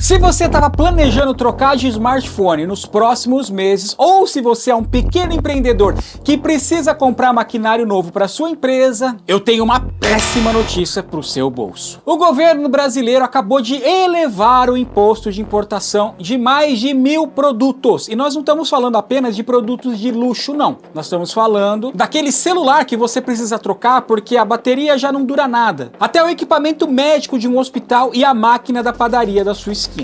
Se você estava planejando trocar de smartphone nos próximos meses, ou se você é um pequeno empreendedor que precisa comprar maquinário novo para sua empresa, eu tenho uma péssima notícia para o seu bolso. O governo brasileiro acabou de elevar o imposto de importação de mais de 1000 produtos. E nós não estamos falando apenas de produtos de luxo, não. Nós estamos falando daquele celular que você precisa trocar porque a bateria já não dura nada, até o equipamento médico de um hospital e a máquina da padaria da sua esquina.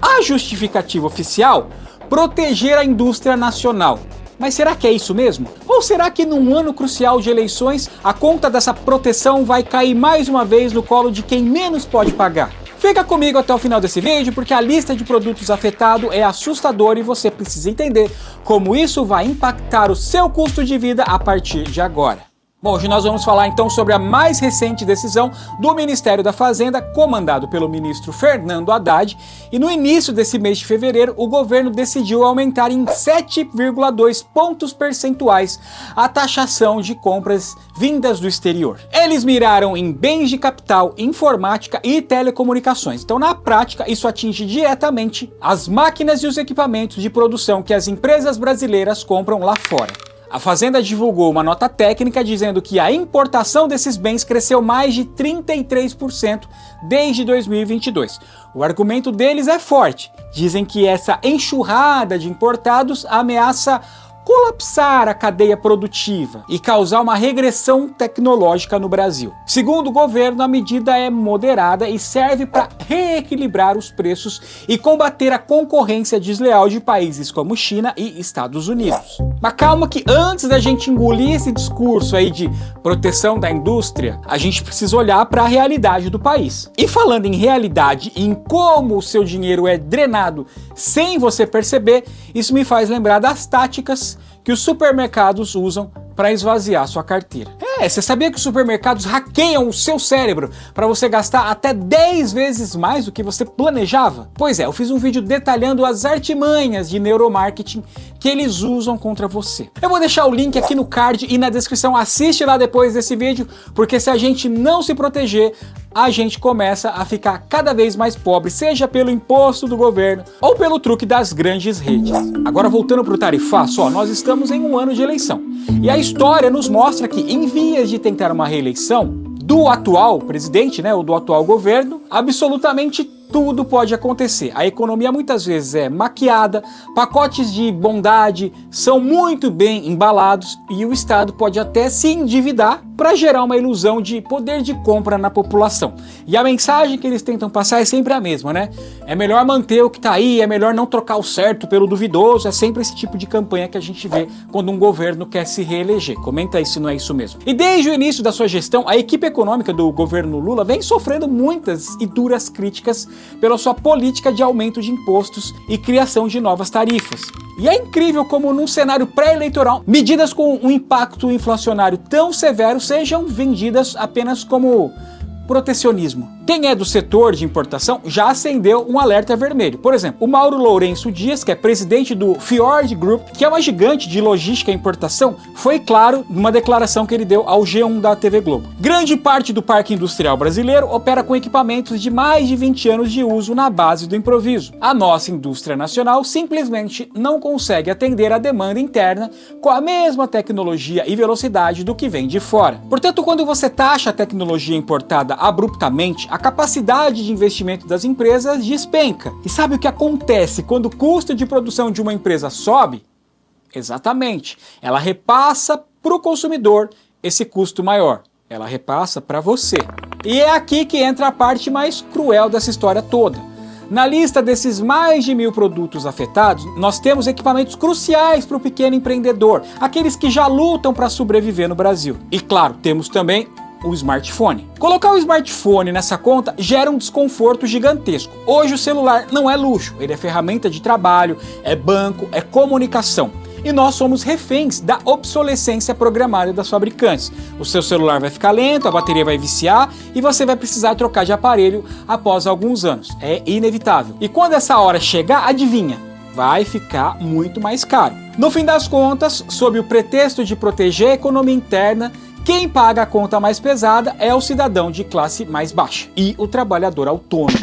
A justificativa oficial? Proteger a indústria nacional. Mas será que é isso mesmo? Ou será que num ano crucial de eleições, a conta dessa proteção vai cair mais uma vez no colo de quem menos pode pagar? Fica comigo até o final desse vídeo, porque a lista de produtos afetados é assustadora e você precisa entender como isso vai impactar o seu custo de vida a partir de agora. Bom, hoje nós vamos falar então sobre a mais recente decisão do Ministério da Fazenda, comandado pelo ministro Fernando Haddad, e no início desse mês de fevereiro o governo decidiu aumentar em 7,2 pontos percentuais a taxação de compras vindas do exterior. Eles miraram em bens de capital, informática e telecomunicações. Então, na prática, isso atinge diretamente as máquinas e os equipamentos de produção que as empresas brasileiras compram lá fora. A Fazenda divulgou uma nota técnica dizendo que a importação desses bens cresceu mais de 33% desde 2022. O argumento deles é forte. Dizem que essa enxurrada de importados ameaça colapsar a cadeia produtiva e causar uma regressão tecnológica no Brasil. Segundo o governo, a medida é moderada e serve para reequilibrar os preços e combater a concorrência desleal de países como China e Estados Unidos. Mas calma que antes da gente engolir esse discurso aí de proteção da indústria, a gente precisa olhar para a realidade do país. E falando em realidade e em como o seu dinheiro é drenado sem você perceber, isso me faz lembrar das táticas que os supermercados usam para esvaziar sua carteira. Você sabia que os supermercados hackeiam o seu cérebro para você gastar até 10 vezes mais do que você planejava? Pois é, eu fiz um vídeo detalhando as artimanhas de neuromarketing que eles usam contra você. Eu vou deixar o link aqui no card e na descrição, assiste lá depois desse vídeo, porque se a gente não se proteger, a gente começa a ficar cada vez mais pobre, seja pelo imposto do governo ou pelo truque das grandes redes. Agora voltando para o tarifaço, nós estamos em um ano de eleição. E a história nos mostra que em vias de tentar uma reeleição do atual presidente, ou do atual governo, absolutamente tudo pode acontecer. A economia muitas vezes é maquiada, pacotes de bondade são muito bem embalados e o Estado pode até se endividar para gerar uma ilusão de poder de compra na população. E a mensagem que eles tentam passar é sempre a mesma, É melhor manter o que está aí, é melhor não trocar o certo pelo duvidoso, é sempre esse tipo de campanha que a gente vê quando um governo quer se reeleger. Comenta aí se não é isso mesmo. E desde o início da sua gestão, a equipe econômica do governo Lula vem sofrendo muitas e duras críticas pela sua política de aumento de impostos e criação de novas tarifas. E é incrível como num cenário pré-eleitoral, medidas com um impacto inflacionário tão severo sejam vendidas apenas como protecionismo. Quem é do setor de importação já acendeu um alerta vermelho. Por exemplo, o Mauro Lourenço Dias, que é presidente do Fjord Group, que é uma gigante de logística e importação, foi claro numa declaração que ele deu ao G1 da TV Globo. Grande parte do parque industrial brasileiro opera com equipamentos de mais de 20 anos de uso na base do improviso. A nossa indústria nacional simplesmente não consegue atender a demanda interna com a mesma tecnologia e velocidade do que vem de fora. Portanto, quando você taxa a tecnologia importada abruptamente, a capacidade de investimento das empresas despenca. E sabe o que acontece quando o custo de produção de uma empresa sobe? Exatamente, ela repassa para o consumidor esse custo maior. Ela repassa para você. E é aqui que entra a parte mais cruel dessa história toda. Na lista desses mais de 1000 produtos afetados, nós temos equipamentos cruciais para o pequeno empreendedor, aqueles que já lutam para sobreviver no Brasil. E claro, temos também o smartphone. Colocar o smartphone nessa conta gera um desconforto gigantesco. Hoje o celular não é luxo, ele é ferramenta de trabalho, é banco, é comunicação. E nós somos reféns da obsolescência programada das fabricantes. O seu celular vai ficar lento, a bateria vai viciar e você vai precisar trocar de aparelho após alguns anos. É inevitável. E quando essa hora chegar, adivinha? Vai ficar muito mais caro. No fim das contas, sob o pretexto de proteger a economia interna, Quem paga a conta mais pesada é o cidadão de classe mais baixa e o trabalhador autônomo.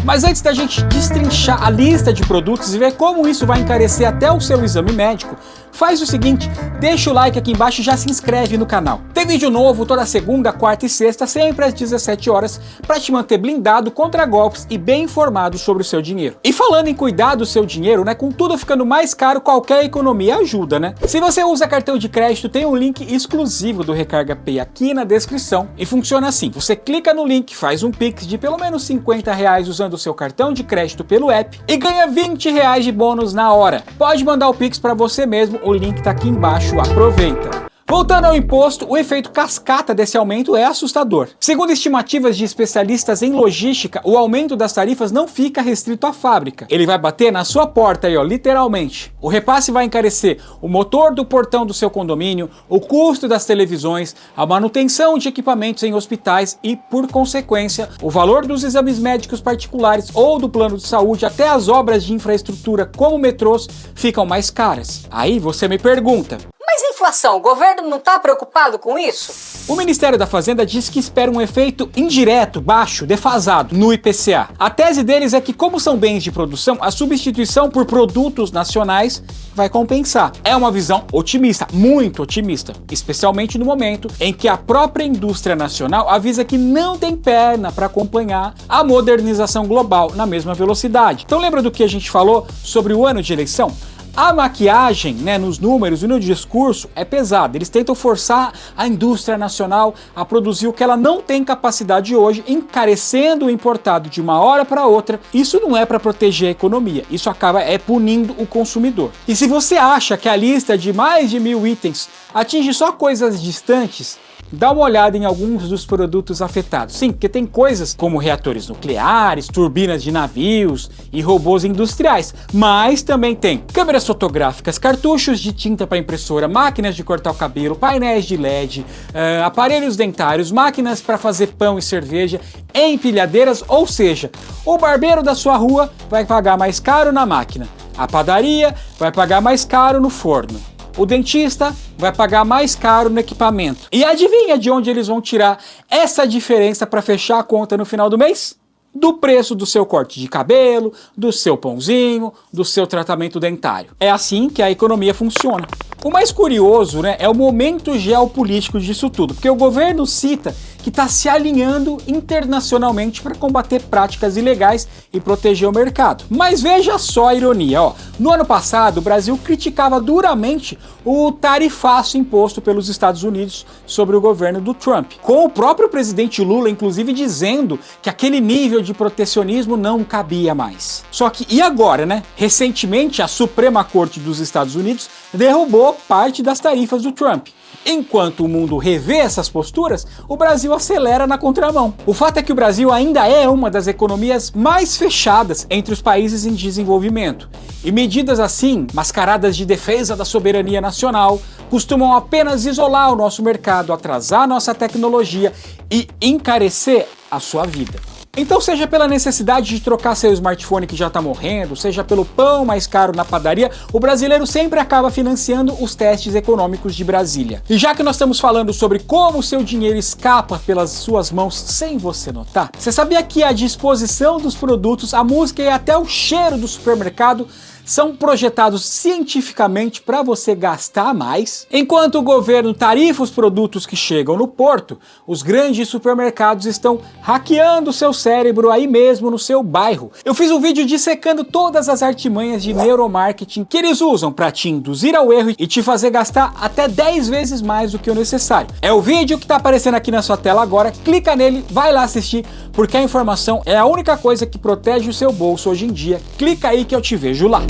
Mas antes da gente destrinchar a lista de produtos e ver como isso vai encarecer até o seu exame médico, faz o seguinte, deixa o like aqui embaixo e já se inscreve no canal. Tem vídeo novo toda segunda, quarta e sexta, sempre às 17 horas, para te manter blindado contra golpes e bem informado sobre o seu dinheiro. E falando em cuidar do seu dinheiro, né, com tudo ficando mais caro, qualquer economia ajuda, né? Se você usa cartão de crédito, tem um link exclusivo do Recarga Pay aqui na descrição e funciona assim, você clica no link, faz um Pix de pelo menos R$50 usando o seu cartão de crédito pelo app e ganha R$20 de bônus na hora. Pode mandar o Pix para você mesmo, o link tá aqui embaixo, aproveita. Voltando ao imposto, o efeito cascata desse aumento é assustador. Segundo estimativas de especialistas em logística, o aumento das tarifas não fica restrito à fábrica. Ele vai bater na sua porta aí, ó, literalmente. O repasse vai encarecer o motor do portão do seu condomínio, o custo das televisões, a manutenção de equipamentos em hospitais e, por consequência, o valor dos exames médicos particulares ou do plano de saúde, até as obras de infraestrutura como metrôs ficam mais caras. Aí você me pergunta: mas inflação, o governo não está preocupado com isso? O Ministério da Fazenda diz que espera um efeito indireto, baixo, defasado, no IPCA. A tese deles é que, como são bens de produção, a substituição por produtos nacionais vai compensar. É uma visão otimista, muito otimista, especialmente no momento em que a própria indústria nacional avisa que não tem perna para acompanhar a modernização global na mesma velocidade. Então lembra do que a gente falou sobre o ano de eleição? A maquiagem, né, nos números e no discurso é pesada. Eles tentam forçar a indústria nacional a produzir o que ela não tem capacidade hoje, encarecendo o importado de uma hora para outra. Isso não é para proteger a economia, isso acaba punindo o consumidor. E se você acha que a lista de mais de 1000 itens atinge só coisas distantes, dá uma olhada em alguns dos produtos afetados. Sim, porque tem coisas como reatores nucleares, turbinas de navios e robôs industriais, mas também tem câmeras fotográficas, cartuchos de tinta para impressora, máquinas de cortar o cabelo, painéis de LED, aparelhos dentários, máquinas para fazer pão e cerveja, empilhadeiras, ou seja, o barbeiro da sua rua vai pagar mais caro na máquina, a padaria vai pagar mais caro no forno. O dentista vai pagar mais caro no equipamento. E adivinha de onde eles vão tirar essa diferença para fechar a conta no final do mês? Do preço do seu corte de cabelo, do seu pãozinho, do seu tratamento dentário. É assim que a economia funciona. O mais curioso, né, é o momento geopolítico disso tudo, porque o governo cita que está se alinhando internacionalmente para combater práticas ilegais e proteger o mercado. Mas veja só a ironia, ó. No ano passado, o Brasil criticava duramente o tarifaço imposto pelos Estados Unidos sobre o governo do Trump, com o próprio presidente Lula, inclusive, dizendo que aquele nível de protecionismo não cabia mais. Só que, e agora, né? Recentemente, a Suprema Corte dos Estados Unidos derrubou parte das tarifas do Trump. Enquanto o mundo revê essas posturas, o Brasil acelera na contramão. O fato é que o Brasil ainda é uma das economias mais fechadas entre os países em desenvolvimento. E medidas assim, mascaradas de defesa da soberania nacional, costumam apenas isolar o nosso mercado, atrasar nossa tecnologia e encarecer a sua vida. Então, seja pela necessidade de trocar seu smartphone que já está morrendo, seja pelo pão mais caro na padaria, o brasileiro sempre acaba financiando os testes econômicos de Brasília. E já que nós estamos falando sobre como o seu dinheiro escapa pelas suas mãos sem você notar, você sabia que a disposição dos produtos, a música e até o cheiro do supermercado são projetados cientificamente para você gastar mais? Enquanto o governo tarifa os produtos que chegam no porto, os grandes supermercados estão hackeando seu cérebro aí mesmo no seu bairro. Eu fiz um vídeo dissecando todas as artimanhas de neuromarketing que eles usam para te induzir ao erro e te fazer gastar até 10 vezes mais do que o necessário. É o vídeo que está aparecendo aqui na sua tela agora, clica nele, vai lá assistir, porque a informação é a única coisa que protege o seu bolso hoje em dia. Clica aí que eu te vejo lá.